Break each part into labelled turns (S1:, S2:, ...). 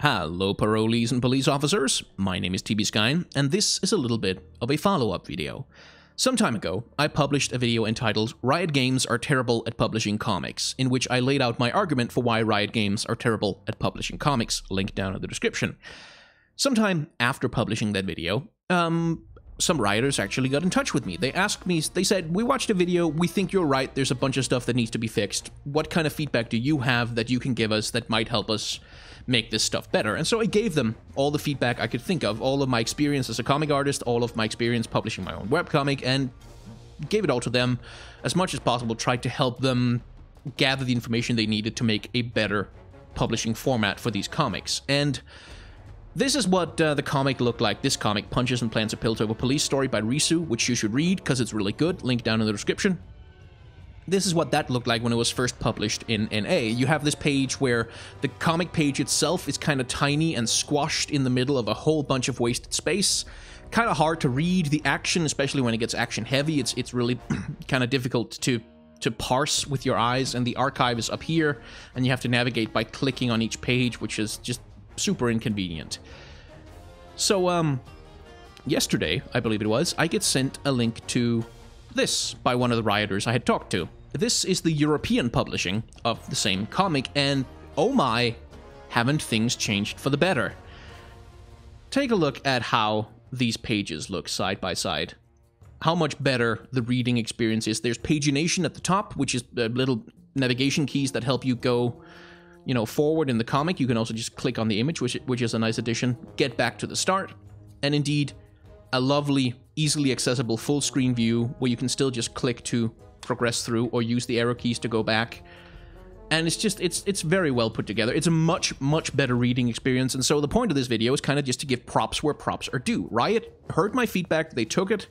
S1: Hello parolees and police officers, my name is TB Skyn, and this is a little bit of a follow-up video. Some time ago, I published a video entitled Riot Games are terrible at publishing comics, in which I laid out my argument for why Riot Games are terrible at publishing comics, linked down in the description. Sometime after publishing that video, some rioters actually got in touch with me. They asked me, they said, we watched a video, we think you're right, there's a bunch of stuff that needs to be fixed. What kind of feedback do you have that you can give us that might help us make this stuff better? And so I gave them all the feedback I could think of, all of my experience as a comic artist, all of my experience publishing my own webcomic, and gave it all to them as much as possible, tried to help them gather the information they needed to make a better publishing format for these comics. And this is what the comic looked like. This comic, Punches and Plans a Piltover Police Story by Risu, which you should read because it's really good, link down in the description. This is what that looked like when it was first published in NA. You have this page where the comic page itself is kind of tiny and squashed in the middle of a whole bunch of wasted space. Kind of hard to read. The action, especially when it gets action heavy, it's really kind of difficult to parse with your eyes, and the archive is up here, and you have to navigate by clicking on each page, which is just super inconvenient. So, yesterday, I believe it was, I get sent a link to this by one of the rioters I had talked to. This is the European publishing of the same comic, and oh my, haven't things changed for the better. Take a look at how these pages look side by side. How much better the reading experience is. There's pagination at the top, which is little navigation keys that help you go, you know, forward in the comic. You can also just click on the image, which is a nice addition. Get back to the start. And indeed, a lovely, easily accessible full screen view where you can still just click to progress through or use the arrow keys to go back. And it's just, it's very well put together. It's a much better reading experience. And so the point of this video is kind of just to give props where props are due. Riot heard my feedback, they took it,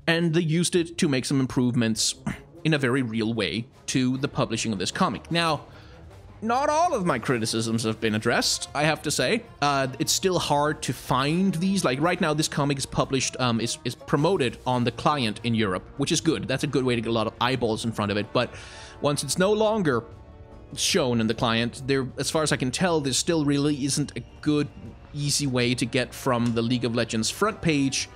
S1: and they used it to make some improvements in a very real way to the publishing of this comic. Now, not all of my criticisms have been addressed, I have to say. It's still hard to find these. Like right now, this comic is published, is promoted on the client in Europe, which is good. That's a good way to get a lot of eyeballs in front of it. But once it's no longer shown in the client, there, as far as I can tell, there still really isn't a good, easy way to get from the League of Legends front page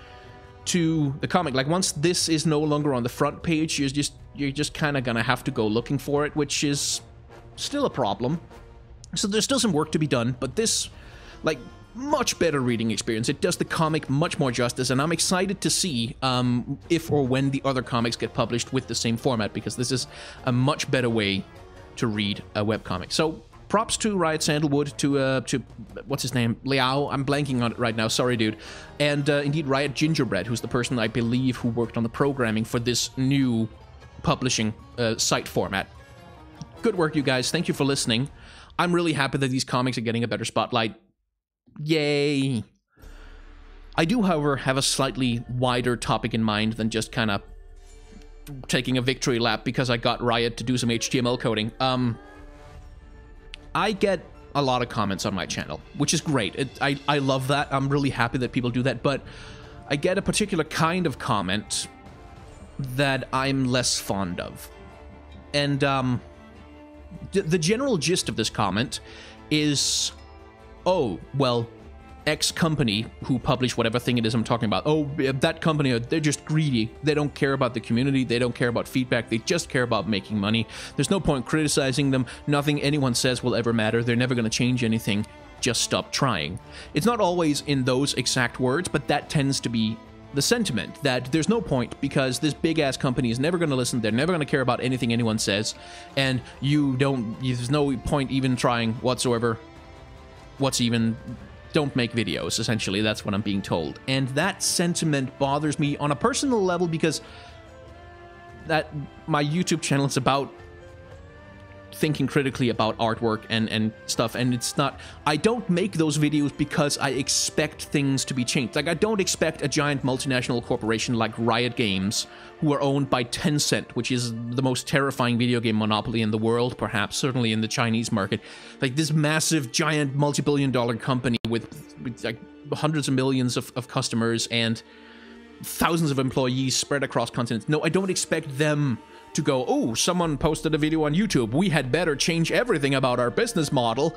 S1: to the comic. Like once this is no longer on the front page, you're just kind of gonna have to go looking for it, which is still a problem. So there's still some work to be done, but this, like, much better reading experience. It does the comic much more justice, and I'm excited to see if or when the other comics get published with the same format, because this is a much better way to read a webcomic. So props to Riot Sandalwood, to what's his name, Liao, I'm blanking on it right now, sorry dude, and indeed Riot Gingerbread, who's the person I believe who worked on the programming for this new publishing site format. Good work, you guys. Thank you for listening. I'm really happy that these comics are getting a better spotlight. Yay! I do, however, have a slightly wider topic in mind than just kind of taking a victory lap because I got Riot to do some HTML coding. I get a lot of comments on my channel, which is great. I love that. I'm really happy that people do that, but I get a particular kind of comment that I'm less fond of. And, the general gist of this comment is, oh, well, X company who published whatever thing it is I'm talking about, oh, that company, they're just greedy. They don't care about the community. They don't care about feedback. They just care about making money. There's no point criticizing them. Nothing anyone says will ever matter. They're never going to change anything. Just stop trying. It's not always in those exact words, but that tends to be the sentiment, that there's no point because this big-ass company is never going to listen, they're never going to care about anything anyone says, and there's no point even trying whatsoever. Don't make videos, essentially. That's what I'm being told. And that sentiment bothers me on a personal level because my YouTube channel is about thinking critically about artwork and stuff, and it's not, I don't make those videos because I expect things to be changed. Like, I don't expect a giant multinational corporation like Riot Games, who are owned by Tencent, which is the most terrifying video game monopoly in the world, perhaps, certainly in the Chinese market. Like, this massive, giant, multi-billion-dollar company with like hundreds of millions of customers and thousands of employees spread across continents. No, I don't expect them to go, oh, someone posted a video on YouTube, we had better change everything about our business model.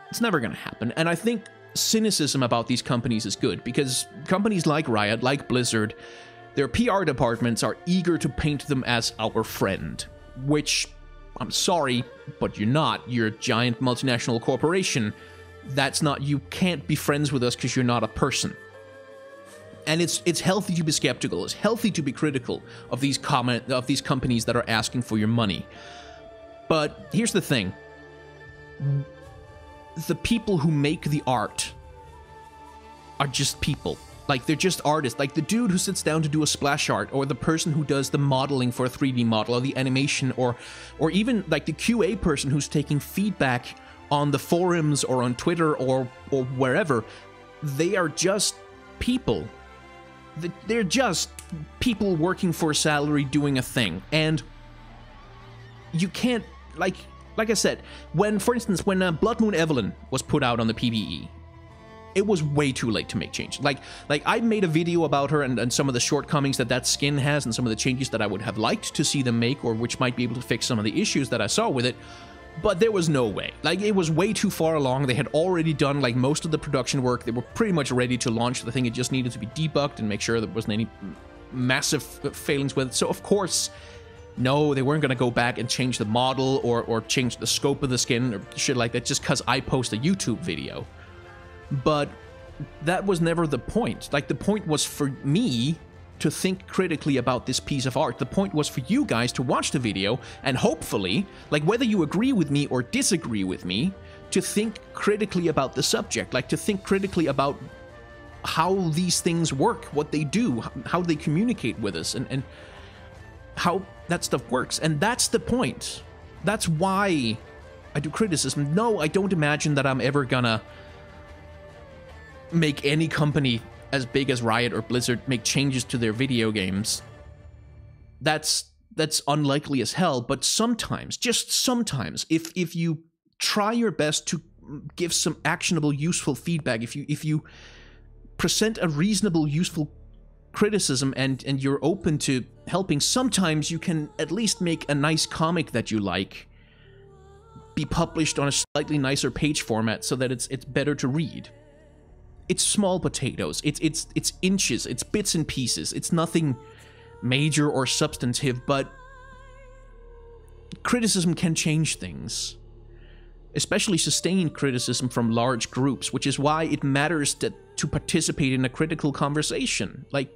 S1: It's never going to happen. And I think cynicism about these companies is good, because companies like Riot, like Blizzard, their PR departments are eager to paint them as our friend, which, I'm sorry, but you're not. You're a giant multinational corporation. That's not, you can't be friends with us because you're not a person. And it's healthy to be skeptical. It's healthy to be critical of these companies that are asking for your money. But here's the thing. The people who make the art are just people. Like, they're just artists. Like, the dude who sits down to do a splash art, or the person who does the modeling for a 3D model, or the animation, or even, like, the QA person who's taking feedback on the forums, or on Twitter, or wherever. They are just people. They're just people working for a salary doing a thing. And you can't, like I said, for instance, when Blood Moon Evelyn was put out on the PvE, it was way too late to make change. Like I made a video about her and some of the shortcomings that skin has, and some of the changes that I would have liked to see them make, or which might be able to fix some of the issues that I saw with it. But there was no way. Like, it was way too far along. They had already done, like, most of the production work. They were pretty much ready to launch the thing. It just needed to be debugged and make sure there wasn't any massive failings with it. So, of course, no, they weren't going to go back and change the model or change the scope of the skin or shit like that just because I post a YouTube video. But that was never the point. Like, the point was for me to think critically about this piece of art. The point was for you guys to watch the video and hopefully, like, whether you agree with me or disagree with me, to think critically about the subject, like to think critically about how these things work, what they do, how they communicate with us, and how that stuff works. And that's the point. That's why I do criticism. No, I don't imagine that I'm ever gonna make any company as big as Riot or Blizzard make changes to their video games. That's unlikely as hell, but sometimes, just sometimes, if you try your best to give some actionable, useful feedback, if you present a reasonable, useful criticism and you're open to helping, sometimes you can at least make a nice comic that you like be published on a slightly nicer page format so that it's better to read. It's small potatoes, it's inches, it's bits and pieces, it's nothing major or substantive, but criticism can change things. Especially sustained criticism from large groups, which is why it matters to participate in a critical conversation. Like,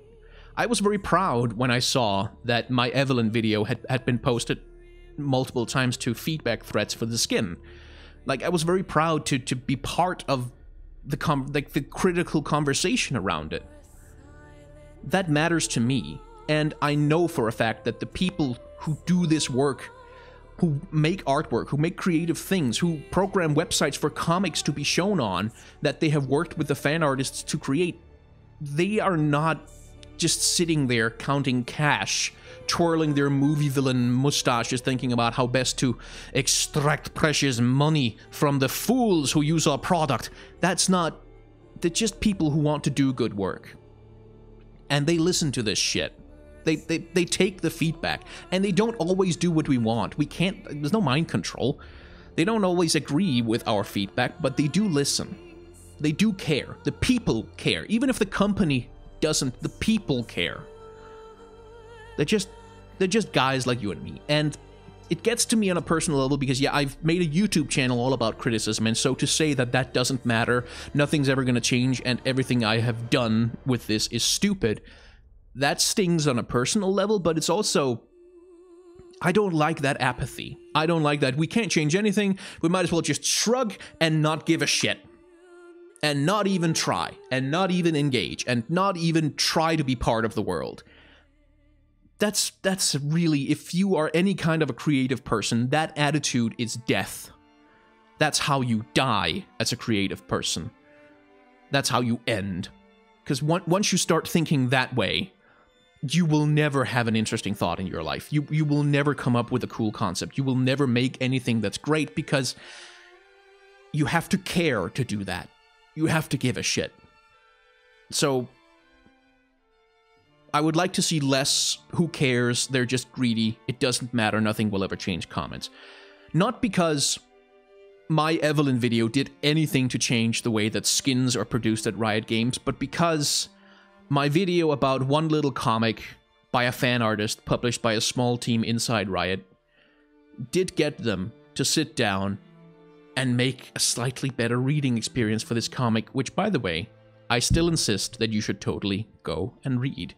S1: I was very proud when I saw that my Evelyn video had been posted multiple times to feedback threads for the skin. Like, I was very proud to be part of the critical conversation around it. That matters to me, and I know for a fact that the people who do this work, who make artwork, who make creative things, who program websites for comics to be shown on, that they have worked with the fan artists to create, they are not just sitting there counting cash, twirling their movie villain mustaches, thinking about how best to extract precious money from the fools who use our product. That's not... They're just people who want to do good work. And they listen to this shit. They take the feedback, and they don't always do what we want. We can't... There's no mind control. They don't always agree with our feedback, but they do listen. They do care. The people care. Even if the company doesn't, the people care. They're just guys like you and me. And it gets to me on a personal level because, yeah, I've made a YouTube channel all about criticism, and so to say that doesn't matter, nothing's ever going to change, and everything I have done with this is stupid, that stings on a personal level, but it's also... I don't like that apathy. I don't like that we can't change anything, we might as well just shrug and not give a shit. And not even try, and not even engage, and not even try to be part of the world. That's really, if you are any kind of a creative person, that attitude is death. That's how you die as a creative person. That's how you end. Because once you start thinking that way, you will never have an interesting thought in your life. You will never come up with a cool concept. You will never make anything that's great, because you have to care to do that. You have to give a shit. So, I would like to see less who cares, they're just greedy, it doesn't matter, nothing will ever change comments. Not because my Evelyn video did anything to change the way that skins are produced at Riot Games, but because my video about one little comic by a fan artist published by a small team inside Riot did get them to sit down and make a slightly better reading experience for this comic, which, by the way, I still insist that you should totally go and read.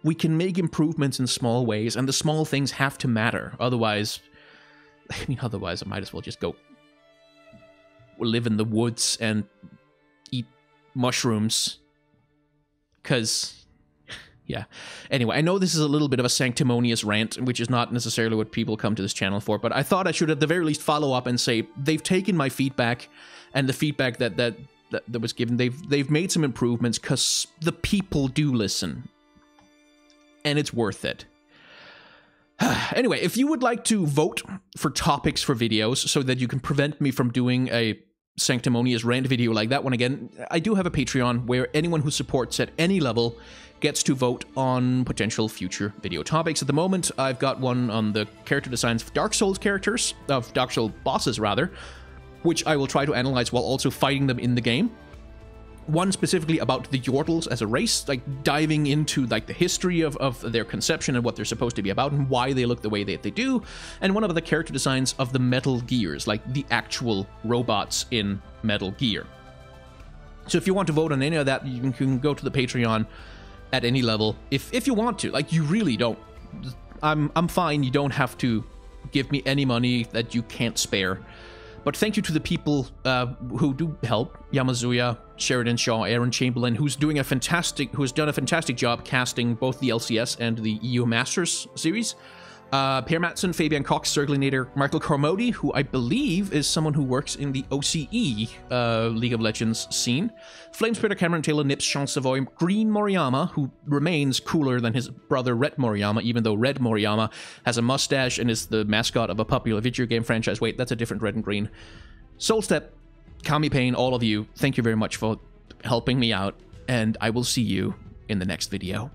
S1: We can make improvements in small ways, and the small things have to matter. Otherwise, I might as well just go live in the woods and eat mushrooms. Because, yeah. Anyway, I know this is a little bit of a sanctimonious rant, which is not necessarily what people come to this channel for, but I thought I should at the very least follow up and say they've taken my feedback, and the feedback that was given, they've made some improvements because the people do listen. And it's worth it. Anyway, if you would like to vote for topics for videos so that you can prevent me from doing a sanctimonious rant video like that one again, I do have a Patreon where anyone who supports at any level gets to vote on potential future video topics. At the moment, I've got one on the character designs of Dark Souls characters, of Dark Souls bosses rather, which I will try to analyze while also fighting them in the game. One specifically about the Yordles as a race, like diving into like the history of their conception and what they're supposed to be about and why they look the way that they do. And one of the character designs of the Metal Gears, like the actual robots in Metal Gear. So if you want to vote on any of that, you can go to the Patreon at any level if you want to. Like, you really don't. I'm fine. You don't have to give me any money that you can't spare. But thank you to the people who do help. Yamazuya, Sheridan Shaw, Aaron Chamberlain, who's done a fantastic job casting both the LCS and the EU Masters series. Per Matson, Fabian Cox, Circlinator, Michael Carmody, who I believe is someone who works in the OCE League of Legends scene. Flamesplitter, Cameron Taylor, Nips, Sean Savoy, Green Moriyama, who remains cooler than his brother Red Moriyama, even though Red Moriyama has a mustache and is the mascot of a popular video game franchise. Wait, that's a different Red and Green. Soulstep, Kami Payne, all of you, thank you very much for helping me out, and I will see you in the next video.